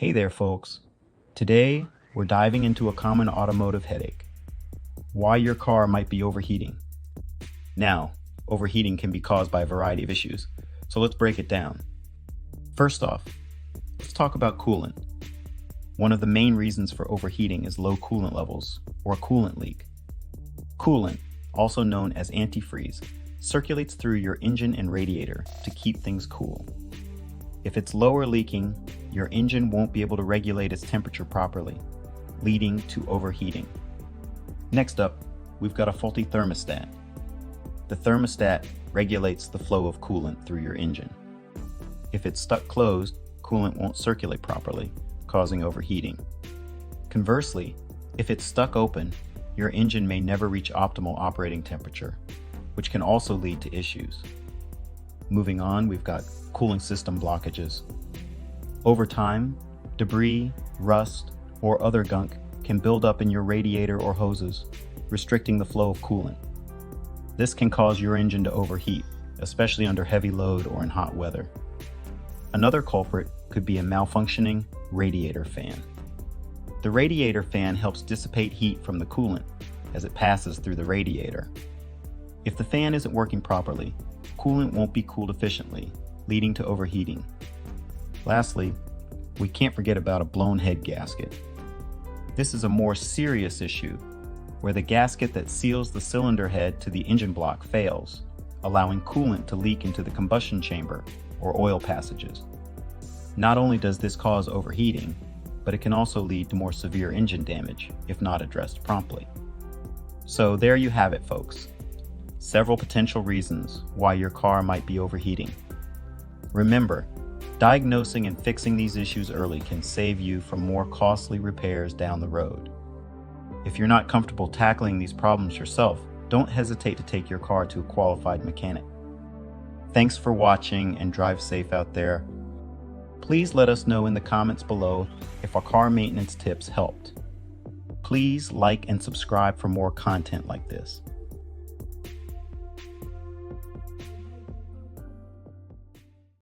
Hey there, folks. Today, we're diving into a common automotive headache: why your car might be overheating. Now, overheating can be caused by a variety of issues, so let's break it down. First off, let's talk about coolant. One of the main reasons for overheating is low coolant levels, or a coolant leak. Coolant, also known as antifreeze, circulates through your engine and radiator to keep things cool. If it's low or leaking, your engine won't be able to regulate its temperature properly, leading to overheating. Next up, we've got a faulty thermostat. The thermostat regulates the flow of coolant through your engine. If it's stuck closed, coolant won't circulate properly, causing overheating. Conversely, if it's stuck open, your engine may never reach optimal operating temperature, which can also lead to issues. Moving on, we've got cooling system blockages. Over time, debris, rust, or other gunk can build up in your radiator or hoses, restricting the flow of coolant. This can cause your engine to overheat, especially under heavy load or in hot weather. Another culprit could be a malfunctioning radiator fan. The radiator fan helps dissipate heat from the coolant as it passes through the radiator. If the fan isn't working properly, coolant won't be cooled efficiently, leading to overheating. Lastly, we can't forget about a blown head gasket. This is a more serious issue, where the gasket that seals the cylinder head to the engine block fails, allowing coolant to leak into the combustion chamber or oil passages. Not only does this cause overheating, but it can also lead to more severe engine damage if not addressed promptly. So there you have it, folks. Several potential reasons why your car might be overheating. Remember, diagnosing and fixing these issues early can save you from more costly repairs down the road. If you're not comfortable tackling these problems yourself, don't hesitate to take your car to a qualified mechanic. Thanks for watching, and drive safe out there. Please let us know in the comments below if our car maintenance tips helped. Please like and subscribe for more content like this.